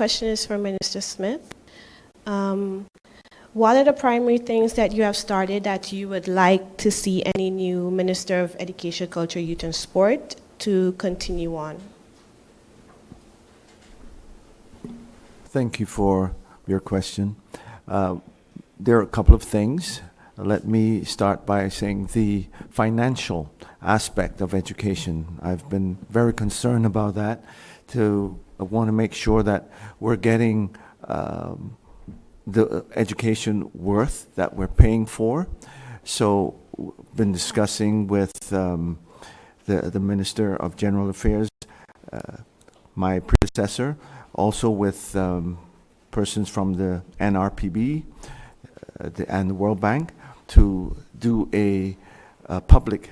question is for Minister Smith. What are the primary things that you have started that you would like to see any new Minister of Education, Culture, Youth and Sport to continue on? Thank you for your question. There are a couple of things. Let me start by saying the financial aspect of education. I've been very concerned about that. I want to make sure that we're getting the education worth that we're paying for. So, been discussing with the Minister of General Affairs, my predecessor, also with persons from the NRPB and the World Bank to do a public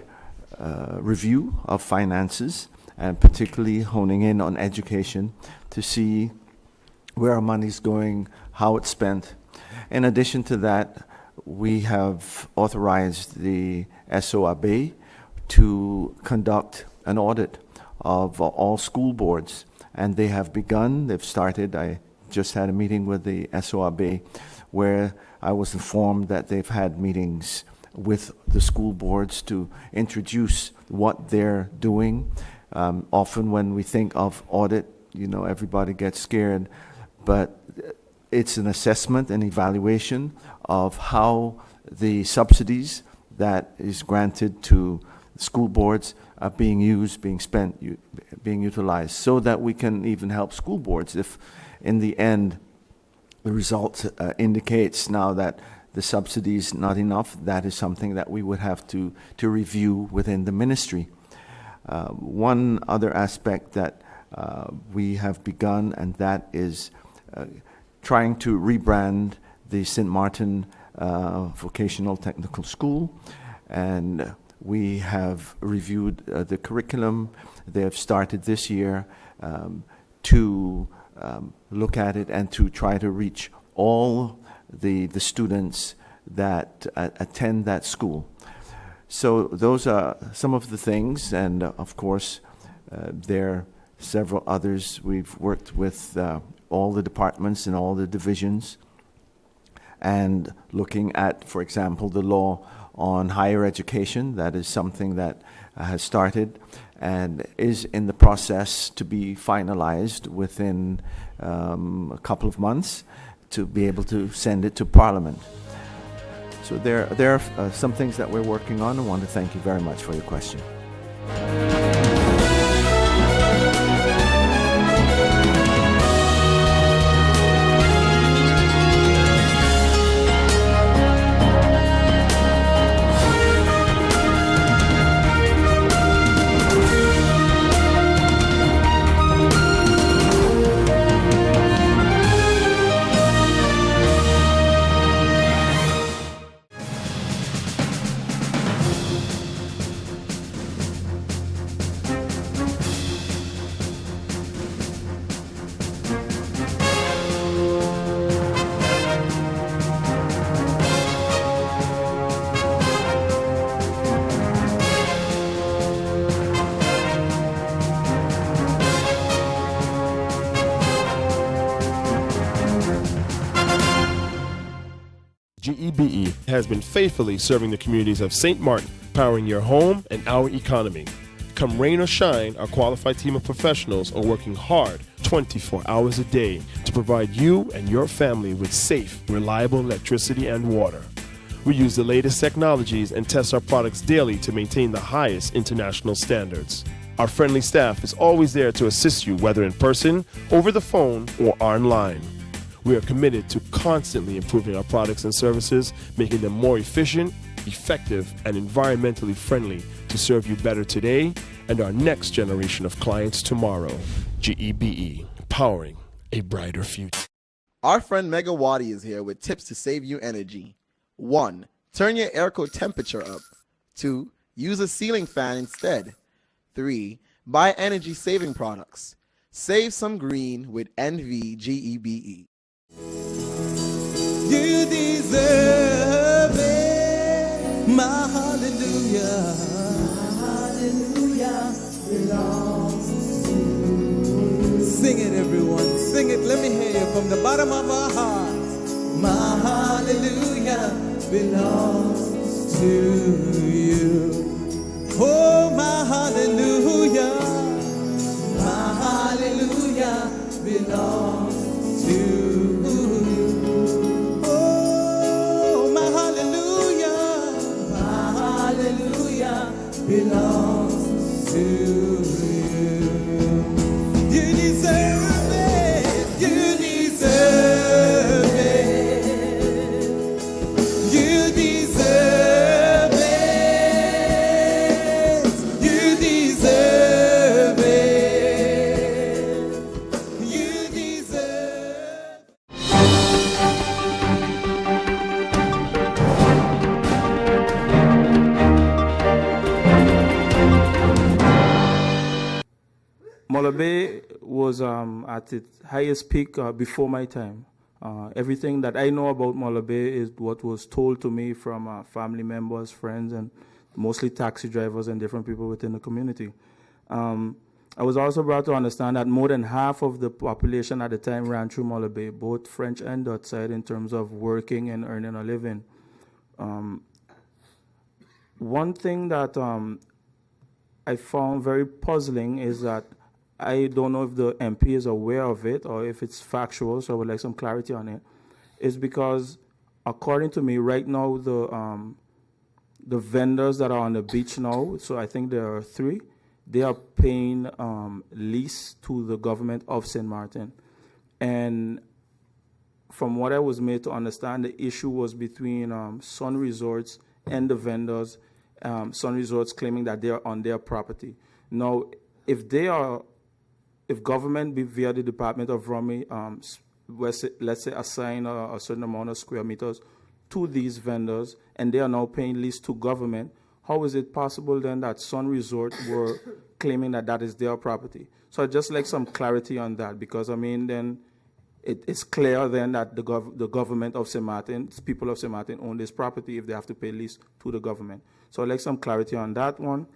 review of finances, and particularly honing in on education to see where our money's going, how it's spent. In addition to that, we have authorized the SOAB to conduct an audit of all school boards, and they have begun, they've started. I just had a meeting with the SOAB where I was informed that they've had meetings with the school boards to introduce what they're doing. Often when we think of audit, everybody gets scared, but it's an assessment and evaluation of how the subsidies that is granted to school boards are being used, being spent, being utilized, so that we can even help school boards if in the end the result indicates now that the subsidy is not enough. That is something that we would have to review within the ministry. One other aspect that we have begun, and that is trying to rebrand the St. Martin Vocational Technical School, and we have reviewed the curriculum. They have started this year to look at it and to try to reach all the students that attend that school. So those are some of the things, and of course there are several others. We've worked with all the departments and all the divisions, and looking at, for example, the law on higher education. That is something that has started and is in the process to be finalized within a couple of months to be able to send it to Parliament. So there are some things that we're working on. I want to thank you very much for your question. GEBE has been faithfully serving the communities of St. Martin, powering your home and our economy. Come rain or shine, our qualified team of professionals are working hard 24 hours a day to provide you and your family with safe, reliable electricity and water. We use the latest technologies and test our products daily to maintain the highest international standards. Our friendly staff is always there to assist you, whether in person, over the phone, or online. We are committed to constantly improving our products and services, making them more efficient, effective, and environmentally friendly to serve you better today and our next generation of clients tomorrow. GEBE, powering a brighter future. Our friend Megawati is here with tips to save you energy. 1. Turn your airco temperature up. 2. Use a ceiling fan instead. 3. Buy energy-saving products. Save some green with NVGEBE. You deserve it, my hallelujah. My hallelujah belongs to you. Sing it, everyone. Sing it Let me hear you from the bottom of our hearts. My hallelujah belongs to you. Oh, my hallelujah belongs to you. Oh, my hallelujah belongs to you. You deserve it. You deserve it. You deserve it. You deserve it. You deserve. Mola Bay was at its highest peak before my time. Everything that I know about Mola Bay is what was told to me from family members, friends, and mostly taxi drivers and different people within the community. I was also brought to understand that more than half of the population at the time ran through Mola Bay, both French and Dutch side, in terms of working and earning a living. One thing that I found very puzzling is that I don't know if the MP is aware of it or if it's factual, so I would like some clarity on it, is because according to me, right now, the vendors that are on the beach now, so I think there are 3, they are paying lease to the government of St. Martin. And from what I was made to understand, the issue was between Sun Resorts and the vendors, Sun Resorts claiming that they are on their property. Now, if government via the Department of Romy, let's say assign a certain amount of square meters to these vendors, and they are now paying lease to government, how is it possible then that Sun Resort were claiming that that is their property? So I'd just like some clarity on that, because I mean, then it's clear then that the government of St. Martin, people of St. Martin own this property if they have to pay lease to the government. So I'd like some clarity on that one.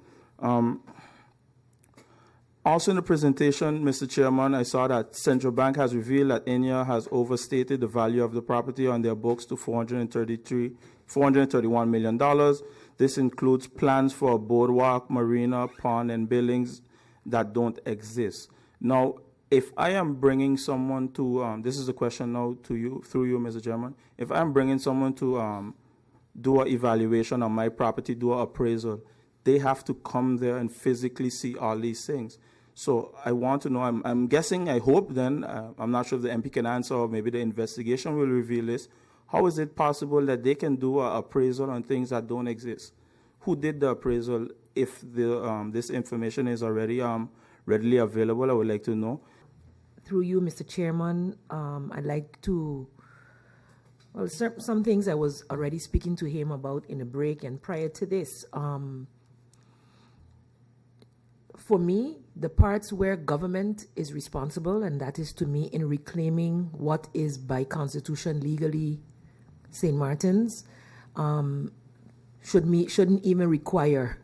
Also in the presentation, Mr. Chairman, I saw that Central Bank has revealed that India has overstated the value of the property on their books to $431 million. This includes plans for a boardwalk, marina, pond, and buildings that don't exist. Now, if I am bringing someone to, this is a question now to you, through you, Mr. Chairman. If I'm bringing someone to do an evaluation on my property, do an appraisal, they have to come there and physically see all these things. So I want to know, I'm guessing, I hope then, I'm not sure if the MP can answer or maybe the investigation will reveal this. How is it possible that they can do an appraisal on things that don't exist? Who did the appraisal? If this information is already readily available, I would like to know. Through you, Mr. Chairman, I'd like to, well, some things I was already speaking to him about in a break and prior to this. For me, the parts where government is responsible, and that is to me in reclaiming what is by constitution legally St. Martin's, shouldn't even require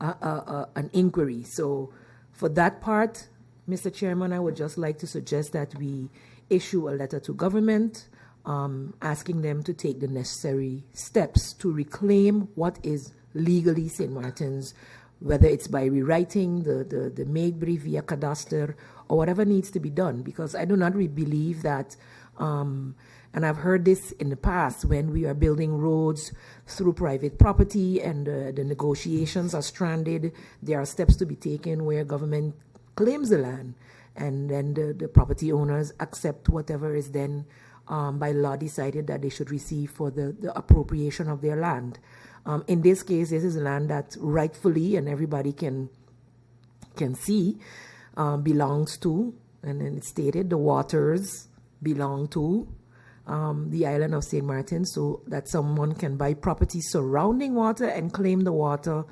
an inquiry. So for that part, Mr. Chairman, I would just like to suggest that we issue a letter to government asking them to take the necessary steps to reclaim what is legally St. Martin's, whether it's by rewriting the Maidbury via cadastre or whatever needs to be done, because I do not believe that, and I've heard this in the past when we are building roads through private property and the negotiations are stranded, there are steps to be taken where government claims the land and then the property owners accept whatever is then by law decided that they should receive for the appropriation of their land. In this case, this is land that rightfully, and everybody can see, belongs to, and then it's stated, the waters belong to the island of St. Martin, so that someone can buy property surrounding water and claim the water.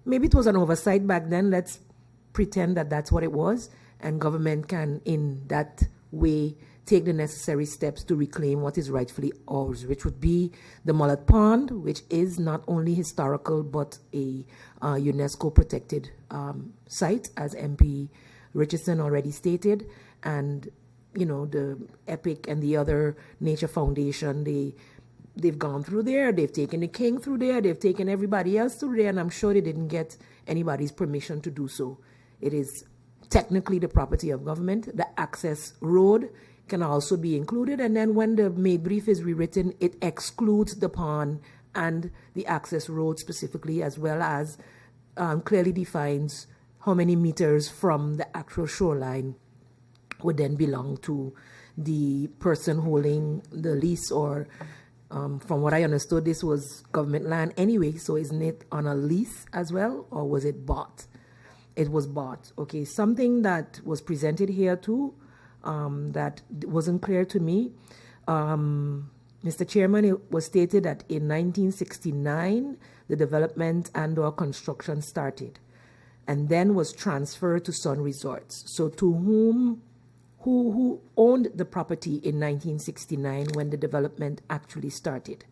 Maybe it was an oversight back then, let's pretend that that's what it was, and government can, in that way, take the necessary steps to reclaim what is rightfully ours, which would be the Mullet Pond, which is not only historical but a UNESCO protected site, as MP Richardson already stated, and the EPIC and the other Nature Foundation, they've gone through there, they've taken the king through there, they've taken everybody else through there, and I'm sure they didn't get anybody's permission to do so. It is technically the property of government. The access road can also be included, and then when the Made brief is rewritten, it excludes the pond and the access road specifically, as well as clearly defines how many meters from the actual shoreline would then belong to the person holding the lease, or from what I understood, this was government land anyway, so isn't it on a lease as well, or was it bought? It was bought. Okay, something that was presented here too that wasn't clear to me. Mr. Chairman, it was stated that in 1969, the development and/or construction started, and then was transferred to Sun Resorts. So to who owned the property in 1969 when the development actually started?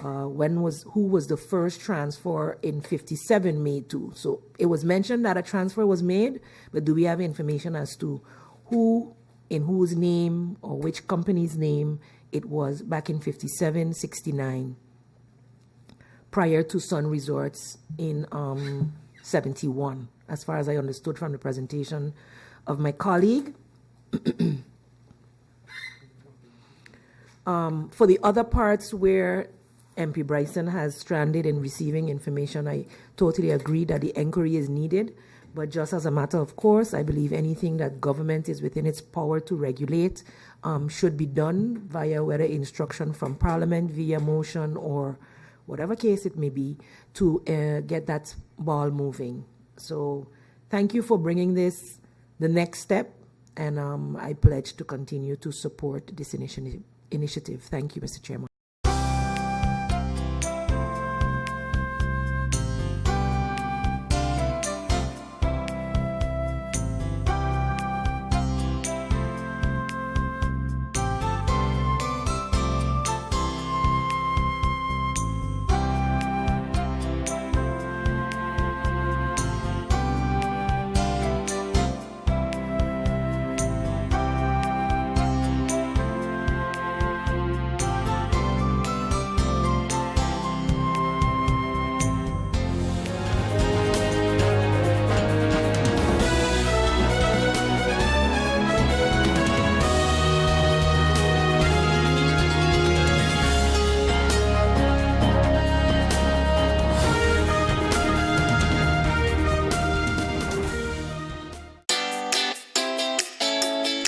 Who was the first transfer in 57 made to? So it was mentioned that a transfer was made, but do we have information as to who, in whose name, or which company's name it was back in 57, 69, prior to Sun Resorts in 71, as far as I understood from the presentation of my colleague. For the other parts where MP Bryson has stranded in receiving information, I totally agree that the inquiry is needed. But just as a matter of course, I believe anything that government is within its power to regulate should be done via whether instruction from Parliament, via motion, or whatever case it may be, to get that ball moving. So thank you for bringing this the next step. And I pledge to continue to support this initiative. Thank you, Mr. Chairman.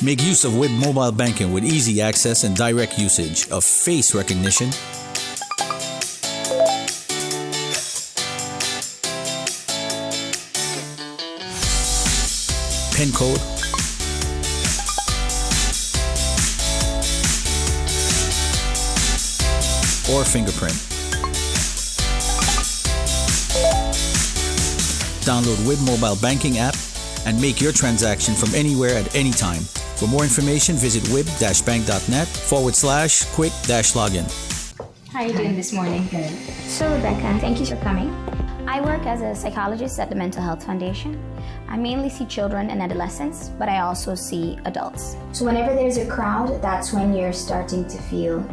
Make use of WIB mobile banking with easy access and direct usage of face recognition, PIN code, or fingerprint. Download WIB mobile banking app and make your transaction from anywhere at any time. For more information, visit wib-bank.net/quick-login. How are you doing this morning? Good. So, Rebecca, thank you for coming. I work as a psychologist at the Mental Health Foundation. I mainly see children and adolescents, but I also see adults. So whenever there's a crowd, that's when you're starting to feel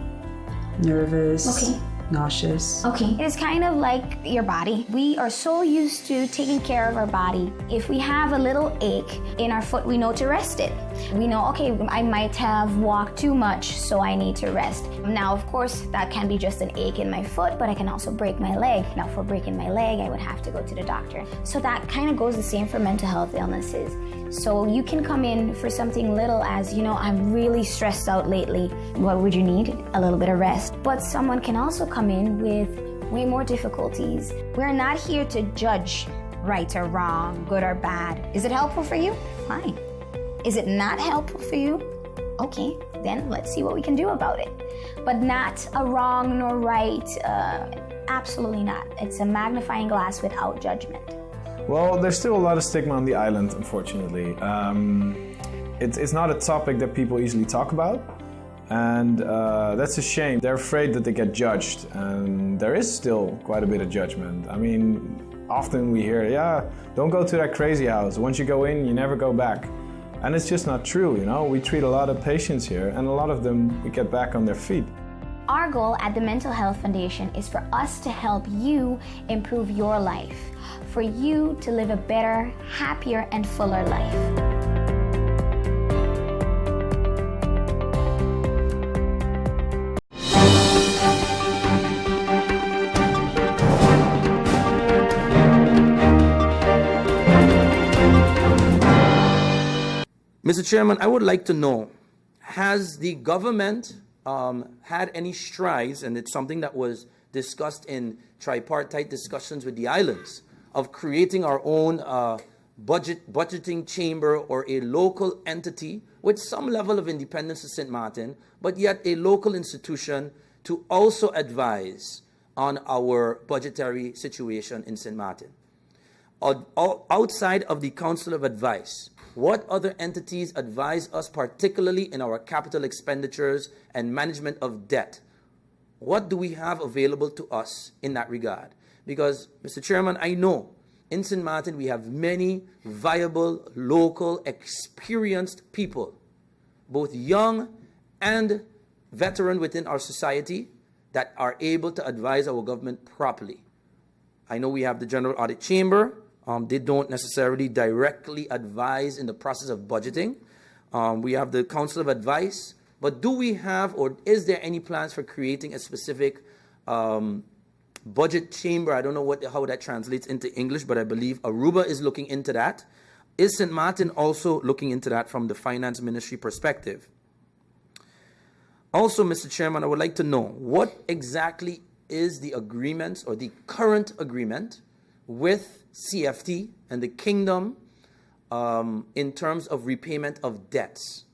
nervous. Okay. Nauseous. Okay. It is kind of like your body. We are so used to taking care of our body. If we have a little ache in our foot, we know to rest it. We know, okay, I might have walked too much, so I need to rest. Now, of course, that can be just an ache in my foot, but I can also break my leg. Now, for breaking my leg, I would have to go to the doctor. So that kind of goes the same for mental health illnesses. So you can come in for something little as, I'm really stressed out lately. What would you need? A little bit of rest. But someone can also come in with way more difficulties. We're not here to judge right or wrong, good or bad. Is it helpful for you? Fine. Is it not helpful for you? Okay, then let's see what we can do about it. But not a wrong nor right, absolutely not. It's a magnifying glass without judgment. Well, there's still a lot of stigma on the island, unfortunately. It's not a topic that people easily talk about, and that's a shame. They're afraid that they get judged, and there is still quite a bit of judgment. I mean, often we hear, don't go to that crazy house. Once you go in, you never go back. And it's just not true, you know. We treat a lot of patients here, and a lot of them we get back on their feet. Our goal at the Mental Health Foundation is for us to help you improve your life, for you to live a better, happier, and fuller life. Mr. Chairman, I would like to know, has the government had any strides, and it's something that was discussed in tripartite discussions with the islands, of creating our own budgeting chamber or a local entity with some level of independence to St. Martin, but yet a local institution to also advise on our budgetary situation in St. Martin? Outside of the Council of Advice, what other entities advise us, particularly in our capital expenditures and management of debt? What do we have available to us in that regard? Because, Mr. Chairman, I know in St. Martin we have many viable, local, experienced people, both young and veteran within our society, that are able to advise our government properly. I know we have the General Audit Chamber. They don't necessarily directly advise in the process of budgeting. We have the Council of Advice, but do we have, or is there any plans for creating a specific budget chamber? I don't know how that translates into English, but I believe Aruba is looking into that. Is St. Martin also looking into that from the Finance Ministry perspective? Also, Mr. Chairman, I would like to know, what exactly is the agreement or the current agreement with CFT and the Kingdom in terms of repayment of debts?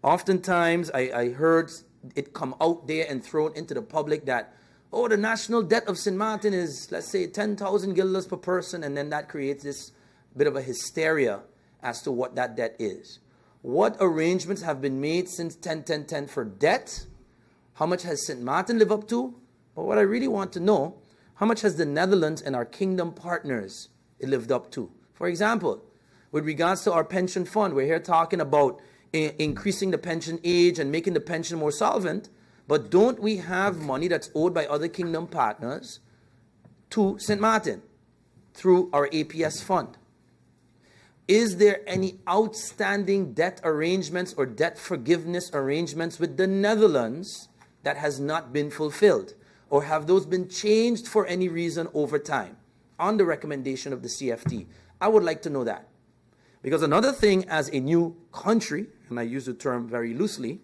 Oftentimes, I heard it come out there and thrown into the public that, oh, the national debt of St. Martin is, let's say, 10,000 guilders per person, and then that creates this bit of a hysteria as to what that debt is. What arrangements have been made since 10-10-10 for debt? How much has St. Martin lived up to? But what I really want to know, how much has the Netherlands and our Kingdom partners lived up to? For example, with regards to our pension fund, we're here talking about increasing the pension age and making the pension more solvent, but don't we have money that's owed by other Kingdom partners to St. Martin through our APS fund? Is there any outstanding debt arrangements or debt forgiveness arrangements with the Netherlands that has not been fulfilled? Or have those been changed for any reason over time on the recommendation of the CFT? I would like to know that. Because another thing as a new country, and I use the term very loosely,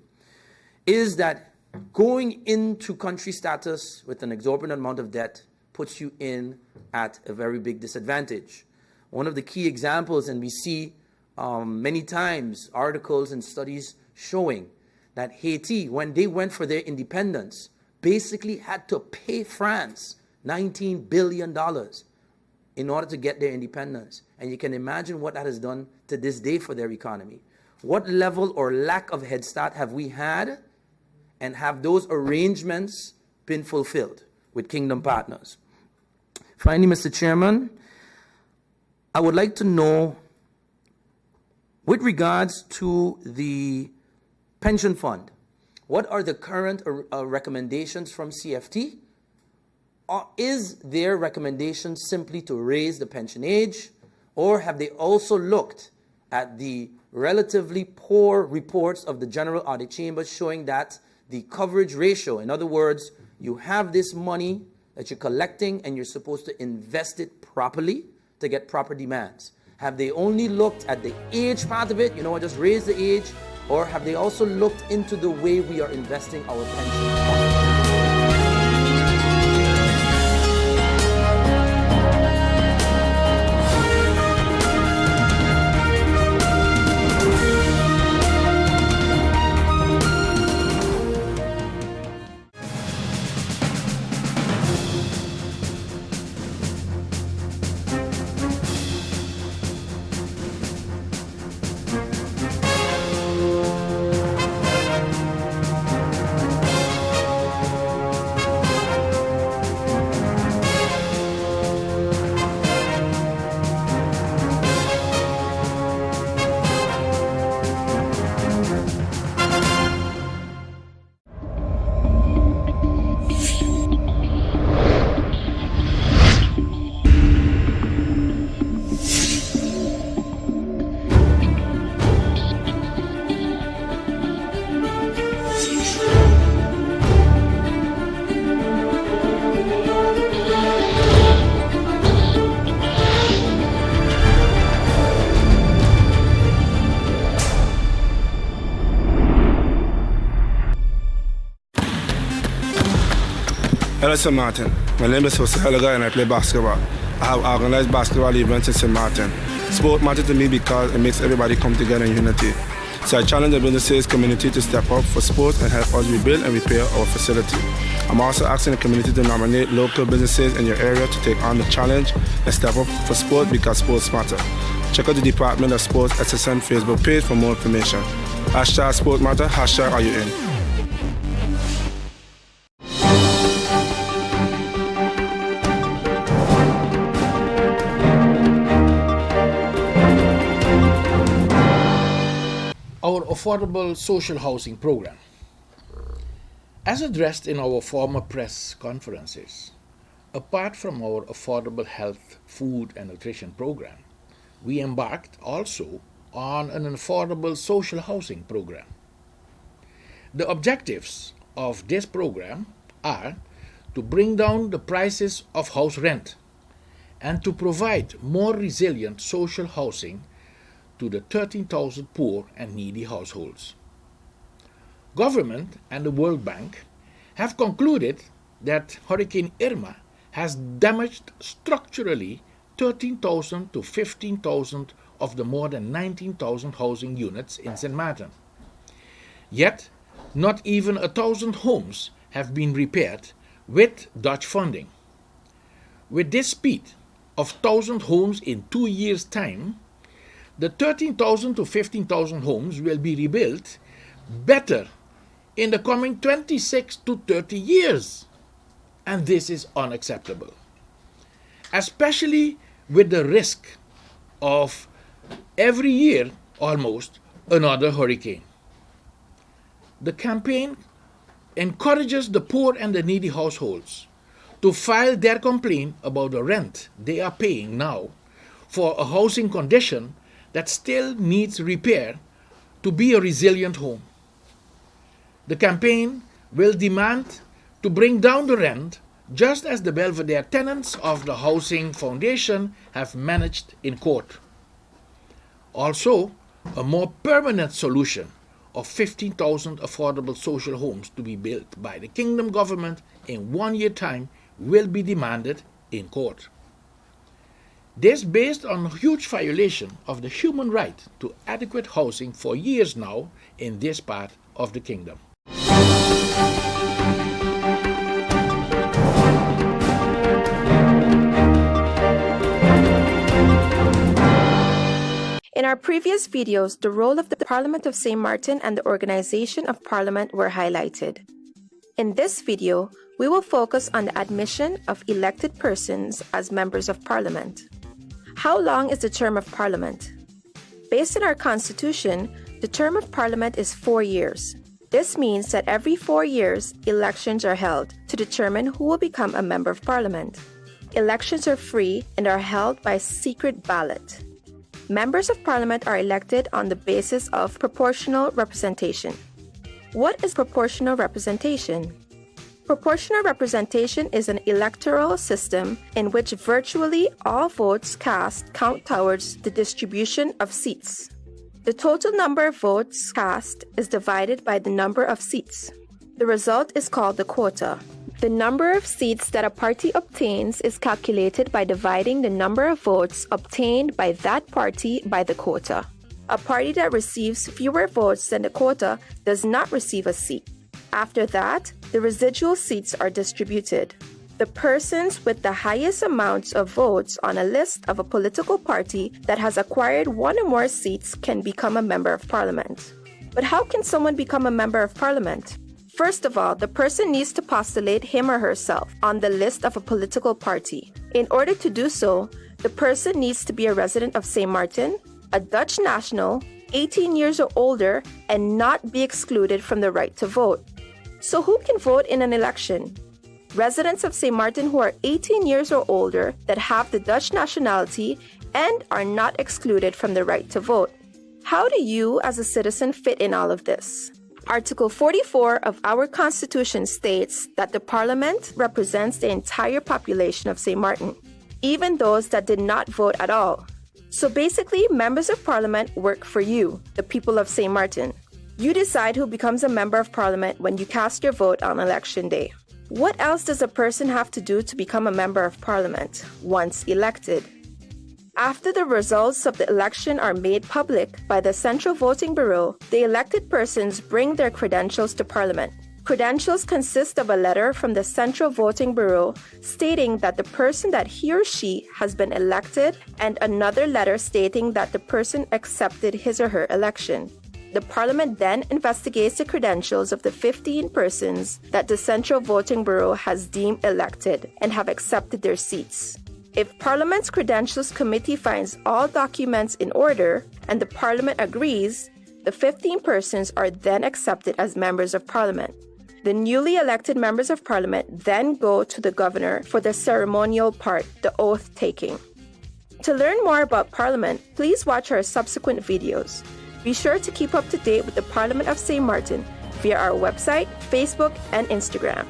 is that going into country status with an exorbitant amount of debt puts you in at a very big disadvantage. One of the key examples, and we see many times articles and studies showing that Haiti, when they went for their independence, basically had to pay France $19 billion in order to get their independence. And you can imagine what that has done to this day for their economy. What level or lack of head start have we had, and have those arrangements been fulfilled with Kingdom partners? Finally, Mr. Chairman, I would like to know, with regards to the pension fund, what are the current recommendations from CFT? Or is their recommendation simply to raise the pension age? Or have they also looked at the relatively poor reports of the General Audit Chamber showing that the coverage ratio, in other words, you have this money that you're collecting and you're supposed to invest it properly to get proper demands? Have they only looked at the age part of it, just raise the age? Or have they also looked into the way we are investing our pension funds? Hello, St. Martin. My name is Jose Helaga and I play basketball. I have organized basketball events in St. Martin. Sport matters to me because it makes everybody come together in unity. So I challenge the businesses community to step up for sports and help us rebuild and repair our facility. I'm also asking the community to nominate local businesses in your area to take on the challenge and step up for sport because sports matter. Check out the Department of Sports SXM Facebook page for more information. Hashtag Sport Matter, hashtag Are You In? Our affordable social housing program. As addressed in our former press conferences, apart from our affordable health, food, and nutrition program, we embarked also on an affordable social housing program. The objectives of this program are to bring down the prices of house rent and to provide more resilient social housing to the 13,000 poor and needy households. Government and the World Bank have concluded that Hurricane Irma has damaged structurally 13,000 to 15,000 of the more than 19,000 housing units in St. Martin. Yet, not even 1,000 homes have been repaired with Dutch funding. With this speed of 1,000 homes in 2 years' time, the 13,000 to 15,000 homes will be rebuilt better in the coming 26 to 30 years. And this is unacceptable, especially with the risk of every year almost another hurricane. The campaign encourages the poor and the needy households to file their complaint about the rent they are paying now for a housing condition that still needs repair to be a resilient home. The campaign will demand to bring down the rent just as the Belvedere tenants of the Housing Foundation have managed in court. Also, a more permanent solution of 15,000 affordable social homes to be built by the Kingdom government in 1 year time will be demanded in court. This based on a huge violation of the human right to adequate housing for years now in this part of the kingdom. In our previous videos, the role of the Parliament of St. Martin and the Organization of Parliament were highlighted. In this video, we will focus on the admission of elected persons as members of Parliament. How long is the term of Parliament? Based on our Constitution, the term of Parliament is 4 years. This means that every 4 years, elections are held to determine who will become a member of Parliament. Elections are free and are held by secret ballot. Members of Parliament are elected on the basis of proportional representation. What is proportional representation? Proportional representation is an electoral system in which virtually all votes cast count towards the distribution of seats. The total number of votes cast is divided by the number of seats. The result is called the quota. The number of seats that a party obtains is calculated by dividing the number of votes obtained by that party by the quota. A party that receives fewer votes than the quota does not receive a seat. After that, the residual seats are distributed. The persons with the highest amounts of votes on a list of a political party that has acquired one or more seats can become a member of Parliament. But how can someone become a member of Parliament? First of all, the person needs to postulate him or herself on the list of a political party. In order to do so, the person needs to be a resident of St. Martin, a Dutch national, 18 years or older, and not be excluded from the right to vote. So who can vote in an election? Residents of St. Martin who are 18 years or older that have the Dutch nationality and are not excluded from the right to vote. How do you, as a citizen, fit in all of this? Article 44 of our Constitution states that the Parliament represents the entire population of St. Martin, even those that did not vote at all. So basically, members of Parliament work for you, the people of St. Martin. You decide who becomes a member of Parliament when you cast your vote on election day. What else does a person have to do to become a member of parliament once elected? After the results of the election are made public by the Central Voting Bureau, the elected persons bring their credentials to parliament. Credentials consist of a letter from the Central Voting Bureau stating that the person that he or she has been elected and another letter stating that the person accepted his or her election. The Parliament then investigates the credentials of the 15 persons that the Central Voting Bureau has deemed elected and have accepted their seats. If Parliament's Credentials Committee finds all documents in order and the Parliament agrees, the 15 persons are then accepted as members of Parliament. The newly elected members of Parliament then go to the Governor for the ceremonial part, the oath taking. To learn more about Parliament, please watch our subsequent videos. Be sure to keep up to date with the Parliament of St. Martin via our website, Facebook, and Instagram.